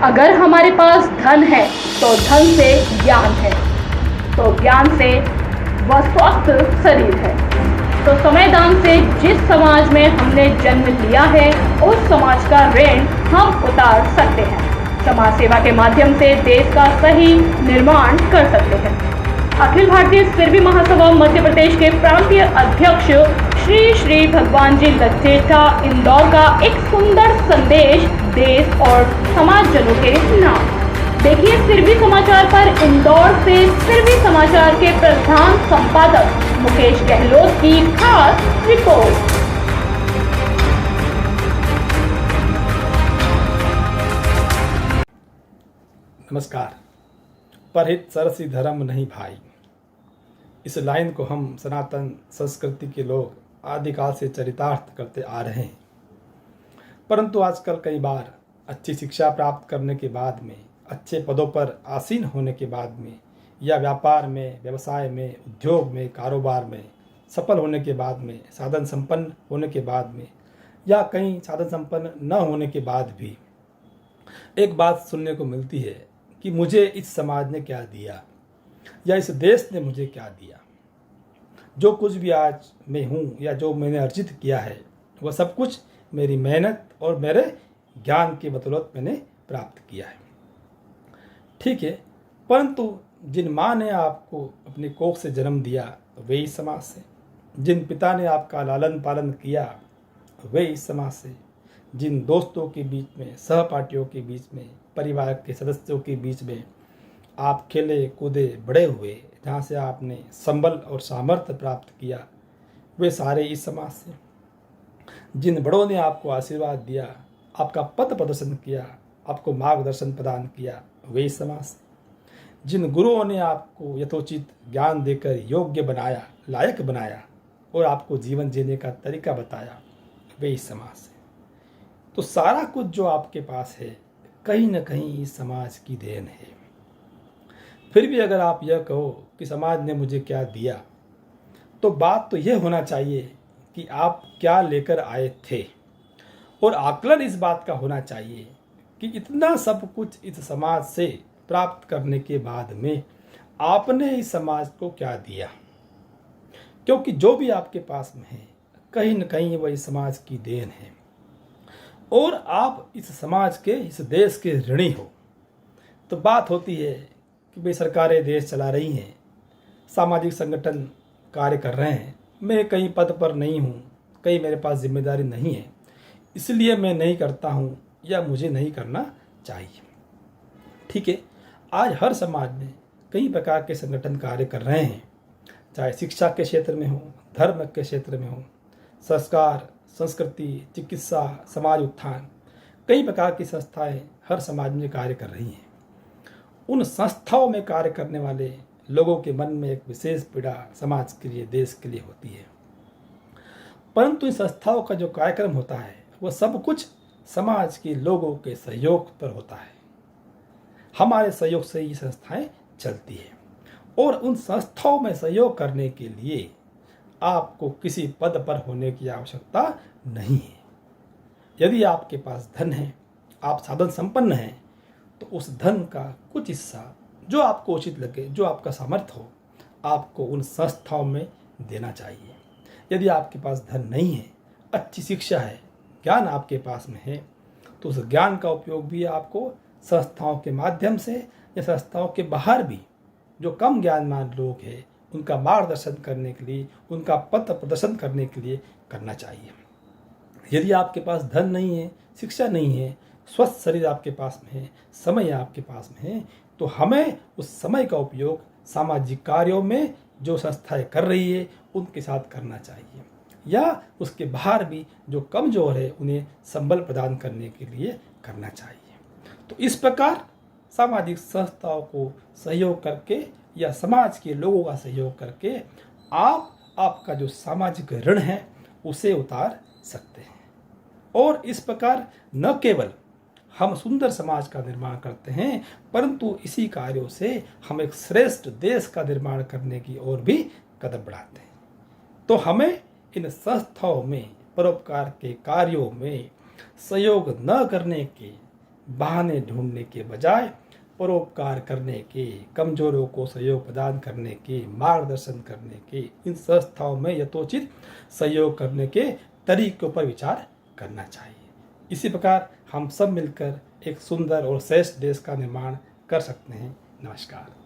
अगर हमारे पास धन है तो धन से ज्ञान है, तो ज्ञान से वह स्वस्थ शरीर है। तो समयदान से जिस समाज में हमने जन्म लिया है उस समाज का ऋण हम उतार सकते हैं। समाज सेवा के माध्यम से देश का सही निर्माण कर सकते हैं। अखिल भारतीय सिरभी महासभा मध्य प्रदेश के प्रांतीय अध्यक्ष श्री श्री भगवान जी लज्जेठा इंदौर का एक सुंदर संदेश देश और समाजजनों के नाम। देखिए सिरभी समाचार पर इंदौर से सिरभी समाचार के प्रधान संपादक मुकेश गहलोत की खास रिपोर्ट। नमस्कार। परहित सरसी धर्म नहीं भाई, इस लाइन को हम सनातन संस्कृति के लोग आदिकाल से चरितार्थ करते आ रहे हैं। परंतु आजकल कई बार अच्छी शिक्षा प्राप्त करने के बाद में, अच्छे पदों पर आसीन होने के बाद में, या व्यापार में, व्यवसाय में, उद्योग में, कारोबार में सफल होने के बाद में, साधन संपन्न होने के बाद में, या कहीं साधन संपन्न न होने के बाद भी एक बात सुनने को मिलती है कि मुझे इस समाज ने क्या दिया या इस देश ने मुझे क्या दिया। जो कुछ भी आज मैं हूँ या जो मैंने अर्जित किया है वह सब कुछ मेरी मेहनत और मेरे ज्ञान की बदौलत मैंने प्राप्त किया है। ठीक है, परंतु जिन माँ ने आपको अपनी कोख से जन्म दिया वे इस समाज से, जिन पिता ने आपका लालन पालन किया वे इस समाज से, जिन दोस्तों के बीच में, सहपाठियों के बीच में, परिवार के सदस्यों के बीच में आप खेले कूदे बड़े हुए, जहाँ से आपने संबल और सामर्थ्य प्राप्त किया वे सारे इस समाज से, जिन बड़ों ने आपको आशीर्वाद दिया, आपका पथ प्रदर्शन किया, आपको मार्गदर्शन प्रदान किया वे इस समाज से, जिन गुरुओं ने आपको यथोचित ज्ञान देकर योग्य बनाया, लायक बनाया और आपको जीवन जीने का तरीका बताया वे इस समाज से। तो सारा कुछ जो आपके पास है कहीं न कहीं इस समाज की देन है। फिर भी अगर आप यह कहो कि समाज ने मुझे क्या दिया, तो बात तो यह होना चाहिए कि आप क्या लेकर आए थे, और आकलन इस बात का होना चाहिए कि इतना सब कुछ इस समाज से प्राप्त करने के बाद में आपने इस समाज को क्या दिया। क्योंकि जो भी आपके पास में है कहीं न कहीं वह इस समाज की देन है, और आप इस समाज के, इस देश के ऋणी हो। तो बात होती है कि भाई सरकारें देश चला रही हैं, सामाजिक संगठन कार्य कर रहे हैं, मैं कहीं पद पर नहीं हूँ, कहीं मेरे पास जिम्मेदारी नहीं है, इसलिए मैं नहीं करता हूँ या मुझे नहीं करना चाहिए। ठीक है, आज हर समाज में कई प्रकार के संगठन कार्य कर रहे हैं, चाहे शिक्षा के क्षेत्र में हो, धर्म के क्षेत्र में हो, संस्कार, संस्कृति, चिकित्सा, समाज उत्थान, कई प्रकार की संस्थाएं हर समाज में कार्य कर रही हैं। उन संस्थाओं में कार्य करने वाले लोगों के मन में एक विशेष पीड़ा समाज के लिए, देश के लिए होती है। परंतु इन संस्थाओं का जो कार्यक्रम होता है वह सब कुछ समाज के लोगों के सहयोग पर होता है। हमारे सहयोग से ये संस्थाएं चलती है, और उन संस्थाओं में सहयोग करने के लिए आपको किसी पद पर होने की आवश्यकता नहीं है। यदि आपके पास धन है, आप साधन संपन्न हैं, तो उस धन का कुछ हिस्सा जो आपको उचित लगे, जो आपका सामर्थ्य हो, आपको उन संस्थाओं में देना चाहिए। यदि आपके पास धन नहीं है, अच्छी शिक्षा है, ज्ञान आपके पास में है, तो उस ज्ञान का उपयोग भी आपको संस्थाओं के माध्यम से या संस्थाओं के बाहर भी जो कम ज्ञानवान लोग हैं उनका मार्गदर्शन करने के लिए, उनका पथ प्रदर्शन करने के लिए करना चाहिए। यदि आपके पास धन नहीं है, शिक्षा नहीं है, स्वस्थ शरीर आपके पास में है, समय आपके पास में है, तो हमें उस समय का उपयोग सामाजिक कार्यों में जो संस्थाएं कर रही है उनके साथ करना चाहिए, या उसके बाहर भी जो कमजोर है उन्हें संबल प्रदान करने के लिए करना चाहिए। तो इस प्रकार सामाजिक संस्थाओं को सहयोग करके या समाज के लोगों का सहयोग करके आप आपका जो सामाजिक ऋण है उसे उतार सकते हैं। और इस प्रकार न केवल हम सुंदर समाज का निर्माण करते हैं, परंतु इसी कार्यों से हम एक श्रेष्ठ देश का निर्माण करने की ओर भी कदम बढ़ाते हैं। तो हमें इन संस्थाओं में, परोपकार के कार्यों में सहयोग न करने के बहाने ढूंढने के बजाय परोपकार करने के, कमजोरों को सहयोग प्रदान करने के, मार्गदर्शन करने के, इन संस्थाओं में यथोचित सहयोग करने के तरीकों पर विचार करना चाहिए। इसी प्रकार हम सब मिलकर एक सुंदर और श्रेष्ठ देश का निर्माण कर सकते हैं। नमस्कार।